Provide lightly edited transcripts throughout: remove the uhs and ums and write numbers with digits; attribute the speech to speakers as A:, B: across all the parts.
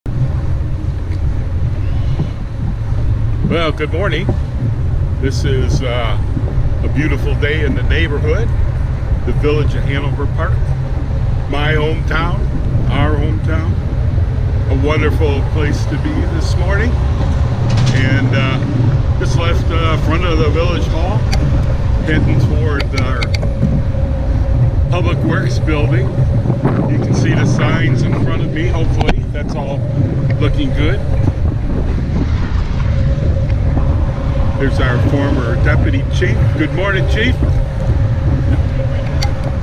A: Well, good morning. This is a beautiful day in the neighborhood, the village of Hanover Park, my hometown, our hometown. A wonderful place to be this morning. And just left front of the village hall, heading toward our Public Works building. You can see the signs in front of me, hopefully. That's all looking good. There's our former deputy chief. Good morning, chief.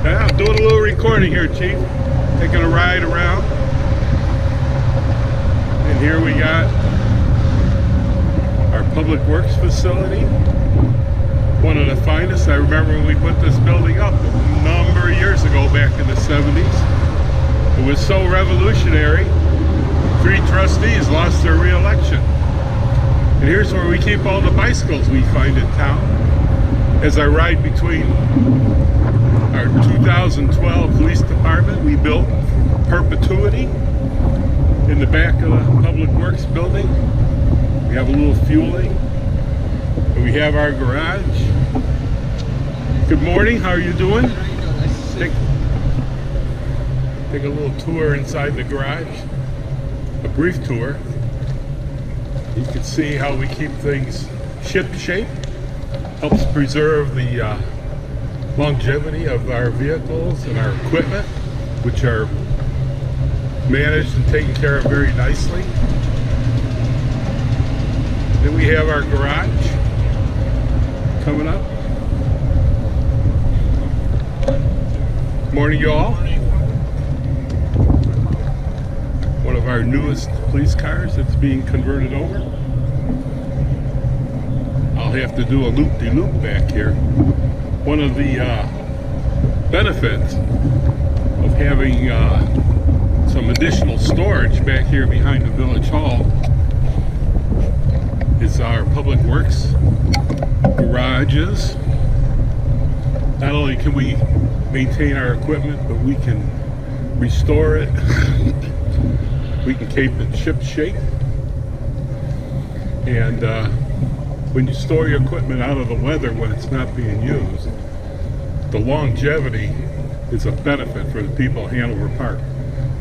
A: Yeah, I'm doing a little recording here, chief. Taking a ride around. And here we got our Public Works facility. One of the finest. I remember when we put this building up a number of years ago, back in the 70s. It was so revolutionary. 3 trustees lost their re-election. And here's where we keep all the bicycles we find in town. As I ride between our 2012 police department, we built perpetuity in the back of the Public Works building. We have a little fueling. And we have our garage. Good morning, how are you doing? Take a little tour inside the garage. A brief tour. You can see how we keep things ship shape. Helps preserve the longevity of our vehicles and our equipment, which are managed and taken care of very nicely. Then we have our garage coming up. Morning, y'all. One of our newest police cars that's being converted over. I'll have to do a loop-de-loop back here. One of the benefits of having some additional storage back here behind the village hall is our Public Works garages. Not only can we maintain our equipment, but we can restore it. We can keep it ship shape. And when you store your equipment out of the weather when it's not being used, the longevity is a benefit for the people of Hanover Park.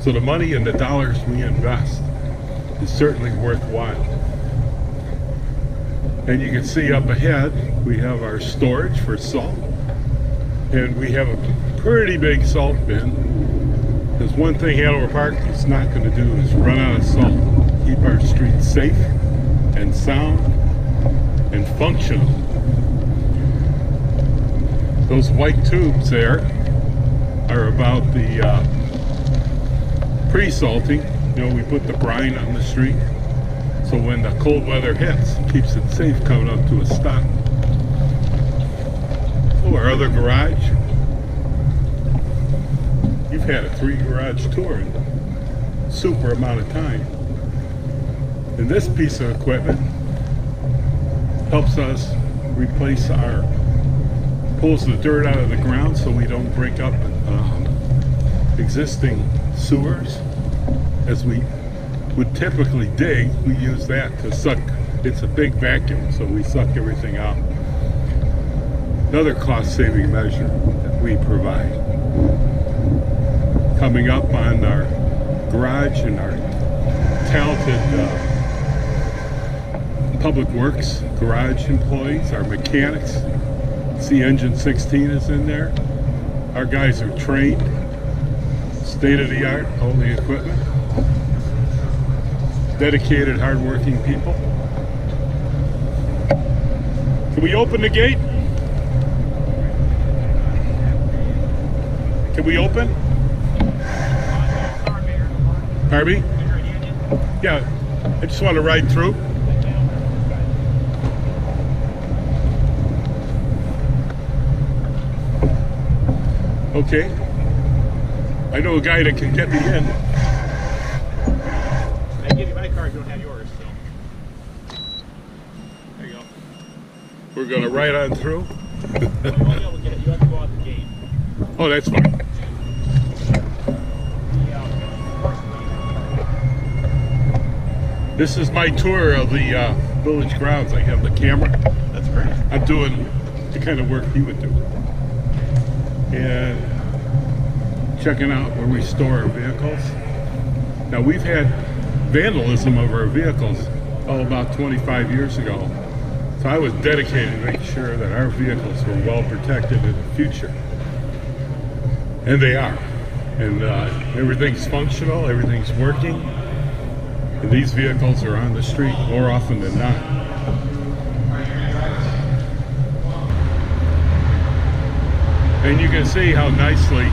A: So the money and the dollars we invest is certainly worthwhile. And you can see up ahead, we have our storage for salt. And we have a pretty big salt bin. There's one thing Hanover Park is not going to do is run out of salt. Keep our streets safe and sound and functional. Those white tubes there are about the pre-salting. You know, we put the brine on the street, so when the cold weather hits, it keeps it safe coming up to a stop. Oh, our other garage. You've had a 3 garage tour in a super amount of time. And this piece of equipment helps us replace pulls the dirt out of the ground so we don't break up existing sewers. As we would typically dig, we use that to suck. It's a big vacuum, so we suck everything out. Another cost-saving measure that we provide. Coming up on our garage and our talented Public Works garage employees, our mechanics. See, Engine 16 is in there. Our guys are trained, state-of-the-art, all the equipment. Dedicated, hard-working people. Can we open the gate? Can we open? Harvey? Yeah, I just want to ride through. Okay. I know a guy that can get me in.
B: I give you my card, don't have yours, so. There you go.
A: We're going to ride on through.
B: You have to go out the gate.
A: Oh, that's fine. This is my tour of the village grounds. I have the camera.
B: That's great.
A: I'm doing the kind of work he would do. And checking out where we store our vehicles. Now we've had vandalism of our vehicles about 25 years ago. So I was dedicated to make sure that our vehicles were well protected in the future. And they are. And everything's functional, everything's working. And these vehicles are on the street more often than not. And you can see how nicely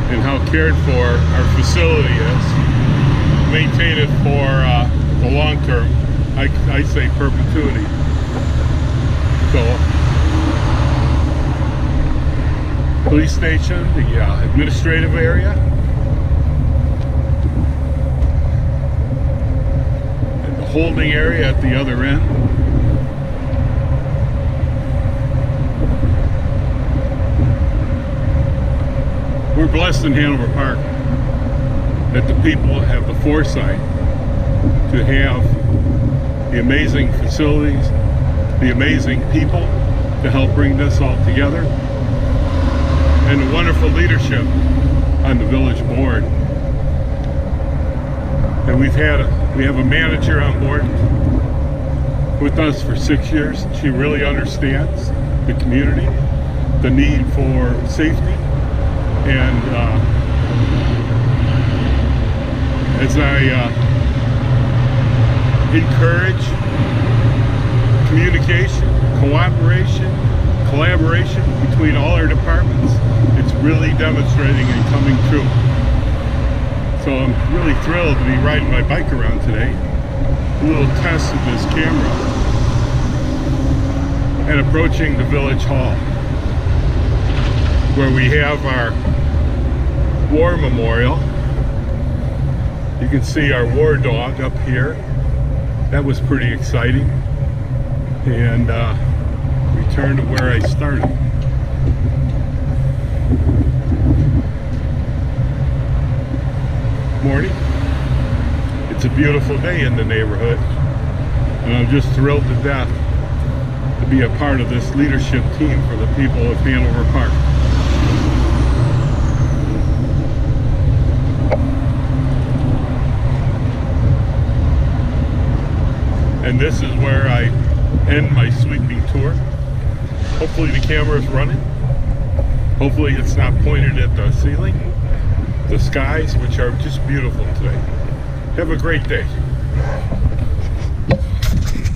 A: and how cared for our facility is. Maintain it for the long term. I say perpetuity. So, police station, the administrative area, and the holding area at the other end. We're blessed in Hanover Park that the people have the foresight to have the amazing facilities, the amazing people to help bring this all together, and the wonderful leadership on the village board. And we have a manager on board with us for 6 years. She really understands the community, the need for safety, and as I encourage communication, cooperation, collaboration between all our departments, it's really demonstrating and coming true. So I'm really thrilled to be riding my bike around today. A little test of this camera and approaching the village hall where we have our war memorial. You can see our war dog up here. That was pretty exciting. And return to where I started. Morning. It's a beautiful day in the neighborhood, and I'm just thrilled to death to be a part of this leadership team for the people of Hanover Park. And this is where I end my sweeping tour. Hopefully the camera is running. Hopefully it's not pointed at the ceiling. The skies, which are just beautiful today. Have a great day.